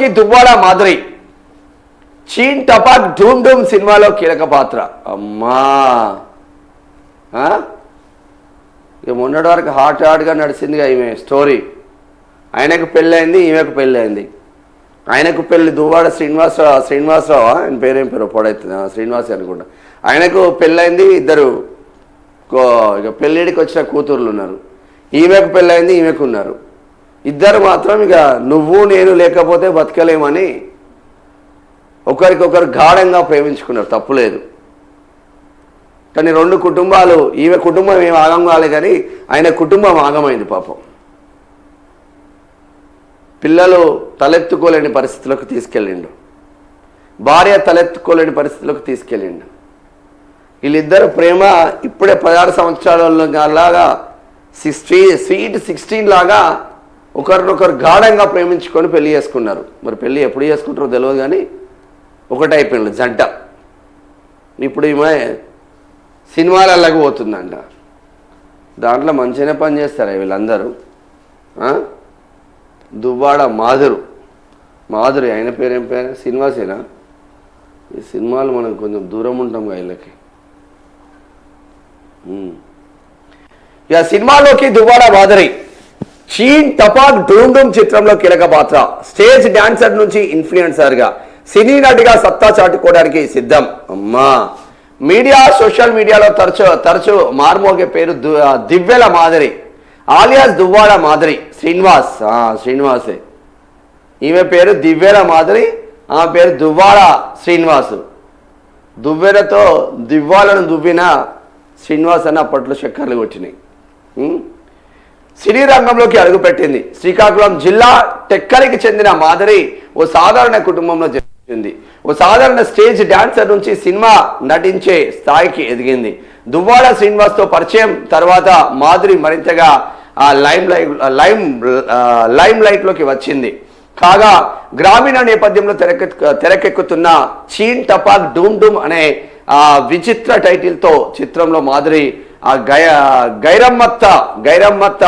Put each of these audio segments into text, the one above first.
సినిమాలోకి దువ్వాడ మాధురి చీన్ టపాక్ ఢూమ్ ఢూమ్ సినిమాలో కీలక పాత్ర. అమ్మా ఇక మొన్నటి వరకు హాట్గా నడిచిందిగా ఈమె స్టోరీ. ఆయనకు పెళ్ళైంది, ఈమెకు పెళ్ళైంది. ఆయనకు పెళ్ళి దువ్వాడ శ్రీనివాసరావు ఆయన పేరేం పేరు పొడైతుంది, శ్రీనివాస్ అనుకుంటా. ఆయనకు పెళ్ళైంది, ఇద్దరు ఇక పెళ్ళిడికి వచ్చిన కూతుర్లు ఉన్నారు. ఈమెకు పెళ్ళైంది, ఈమెకు ఉన్నారు. ఇద్దరు మాత్రం ఇక నువ్వు నేను లేకపోతే బతకలేమని ఒకరికొకరు గాఢంగా ప్రేమించుకున్నారు. తప్పులేదు. కానీ రెండు కుటుంబాలు, ఈమె కుటుంబం ఏం ఆగం కాలే కానీ ఆయన కుటుంబం ఆగమైంది పాపం. పిల్లలు తలెత్తుకోలేని పరిస్థితులకు తీసుకెళ్ళిండు, భార్య తలెత్తుకోలేని పరిస్థితులకు తీసుకెళ్ళిండు. వీళ్ళిద్దరు ప్రేమ ఇప్పుడే 16 సంవత్సరాలలో లాగా స్వీట్ 16 లాగా ఒకరినొకరు గాఢంగా ప్రేమించుకొని పెళ్లి చేసుకున్నారు. మరి పెళ్ళి ఎప్పుడు చేసుకుంటారో తెలియదు కానీ ఒకటైపోయింది జంట. ఇప్పుడు ఈమె సినిమాలకి పోతుందంట. దాంట్లో మంచిగానే పని చేస్తారా వీళ్ళందరూ. దువ్వాడ మాధురి ఆయన పేరేం పేరు, శ్రీనివాసేనా? ఈ సినిమాలు మనం కొంచెం దూరం ఉంటాం వీళ్ళకి. ఇక సినిమాలోకి దువ్వాడ మాధురి చీన్ టపాక్ ఢూమ్ ఢూమ్ చిత్రంలో కీలక పాత్ర. స్టేజ్ డాన్సర్ నుంచి ఇన్ఫ్లుయెన్సర్గా సినీ నటిగా సత్తా చాటుకోవడానికి సిద్ధం. అమ్మా మీడియా సోషల్ మీడియాలో తరచు మార్మోగే పేరు దివ్యల మాధురి ఆలియాస్ దువ్వాడ మాధురి. శ్రీనివాసే. ఈమె పేరు దివ్యల మాధురి, ఆమె పేరు దువ్వాడ శ్రీనివాసు. దువ్వెలతో దివ్వాలను దువ్విన శ్రీనివాస్ అని అప్పట్లో చక్కర్లు కొట్టినాయి. సినీ రంగంలోకి అడుగుపెట్టింది. శ్రీకాకుళం జిల్లా టెక్కలికి చెందిన మాధురి ఓ సాధారణ కుటుంబంలో జన్మించింది. ఓ సాధారణ స్టేజ్ డాన్సర్ నుంచి సినిమా నటించే స్థాయికి ఎదిగింది. దువ్వాడ శ్రీనివాస్తో పరిచయం తర్వాత మాధురి మరింతగా లైమ్ లైట్లోకి వచ్చింది. కాగా గ్రామీణ నేపథ్యంలో తెరకెక్కుతున్న చీన్ టపాక్ ఢూమ్ ఢూమ్ అనే విచిత్ర టైటిల్తో చిత్రంలో మాధురి గైరమ్మత్త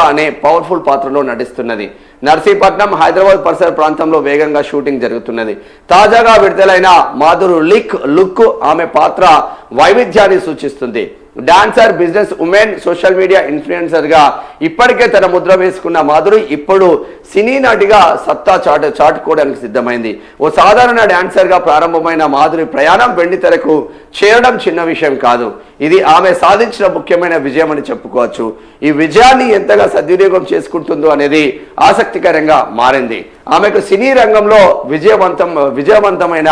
అనే పవర్ఫుల్ పాత్రలో నటిస్తున్నది. నర్సీపట్నం, హైదరాబాద్ పరిసర ప్రాంతంలో వేగంగా షూటింగ్ జరుగుతున్నది. తాజాగా విడుదలైన మాధురి లుక్ ఆమె పాత్ర వైవిధ్యాన్ని సూచిస్తుంది. Dancer, business women, social media ఇన్ఫ్లుయెన్సర్గా ఇప్పటికే తన ముద్ర వేసుకున్న మాధురి ఇప్పుడు సినీ నటిగా సత్తా చాటుకోవడానికి సిద్ధమైంది. ఓ సాధారణ డాన్సర్గా ప్రారంభమైన మాధురి ప్రయాణం వెండితెరకు చేరడం చిన్న విషయం కాదు. ఇది ఆమె సాధించిన ముఖ్యమైన విజయం అని చెప్పుకోవచ్చు. ఈ విజయాన్ని ఎంతగా సద్వినియోగం చేసుకుంటుందో అనేది ఆసక్తికరంగా మారింది. ఆమెకు సినీ రంగంలో విజయవంతమైన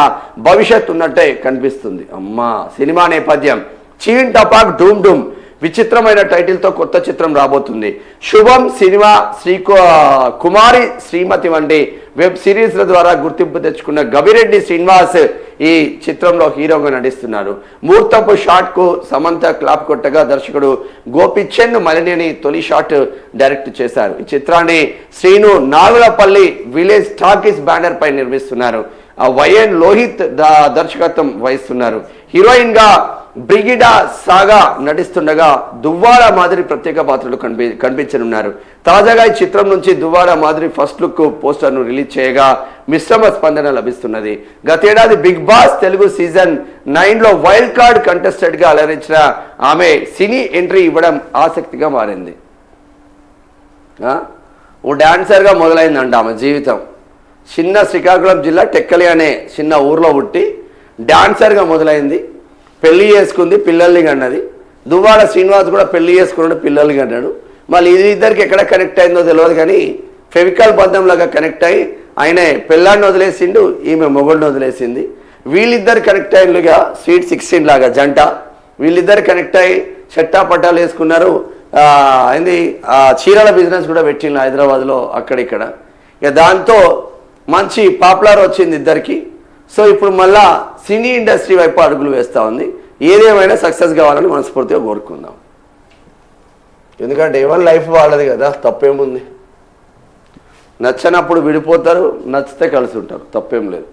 భవిష్యత్తు ఉన్నట్టే కనిపిస్తుంది. అమ్మా సినిమా నేపథ్యం చీన్ టపాక్ ఢూమ్ ఢూమ్ విచిత్రమైన టైటిల్తో కొత్త చిత్రం రాబోతుంది. శుభం సినిమా, కుమారి శ్రీమతి వంటి వెబ్ సిరీస్ల ద్వారా గుర్తింపు తెచ్చుకున్న గవిరెడ్డి శ్రీనివాస్ ఈ చిత్రంలో హీరోగా నటిస్తున్నారు. ముహూర్తపు షాట్కు సమంత క్లాప్ కొట్టగా దర్శకుడు గోపిచంద్ మలినేని తొలి షాట్ డైరెక్ట్ చేశారు. ఈ చిత్రాన్ని Srinu Nagulapalli village talkies banner పై నిర్మిస్తున్నారు. వైఎన్ లోహిత్ దర్శకత్వం వహిస్తున్నారు. హీరోయిన్ గా బ్రిగిడా సాగా నటిస్తుండగా దువ్వాడ మాధురి ప్రత్యేక పాత్రలు కనిపించనున్నారు. తాజాగా ఈ చిత్రం నుంచి దువ్వాడ మాధురి ఫస్ట్ లుక్ పోస్టర్ను రిలీజ్ చేయగా మిశ్రమ స్పందన లభిస్తున్నది. గతేడాది బిగ్ బాస్ తెలుగు సీజన్ 9లో వైల్డ్ కార్డ్ కంటెస్టెంట్గా అలరించిన ఆమె సినీ ఎంట్రీ ఇవ్వడం ఆసక్తిగా మారింది. ఓ డాన్సర్గా మొదలైందంట ఆమె జీవితం. చిన్న శ్రీకాకుళం జిల్లా టెక్కలి అనే చిన్న ఊర్లో పుట్టి డాన్సర్గా మొదలైంది. పెళ్లి చేసుకుంది, పిల్లల్ని కన్నది. దువ్వాడ శ్రీనివాస్ కూడా పెళ్లి చేసుకున్నాడు, పిల్లల్ని కన్నాడు. మళ్ళీ ఇది ఇద్దరికి ఎక్కడ కనెక్ట్ అయిందో తెలియదు కానీ ఫెవికల్ బంధంలాగా కనెక్ట్ అయ్యి ఆయనే పెళ్ళాన్ని వదిలేసిండు, ఈమె మొగుడిని వదిలేసింది. వీళ్ళిద్దరు కనెక్ట్ అయ్యిండుగా స్వీట్ 16 లాగా జంట. వీళ్ళిద్దరు కనెక్ట్ అయ్యి చెట్టా పట్టాలు వేసుకున్నారు. చీరల బిజినెస్ కూడా పెట్టిండు హైదరాబాద్లో అక్కడిక్కడ. ఇక దాంతో మంచి పాపులర్ వచ్చింది ఇద్దరికి. సో ఇప్పుడు మళ్ళా సినీ ఇండస్ట్రీ వైపు అడుగులు వేస్తూ ఉంది. ఏదేమైనా సక్సెస్ కావాలని మనస్ఫూర్తిగా కోరుకుందాం. ఎందుకంటే ఎవరి లైఫ్ వాళ్ళది కదా, తప్పేముంది. నచ్చనప్పుడు విడిపోతారు, నచ్చితే కలిసి ఉంటారు, తప్పేం లేదు.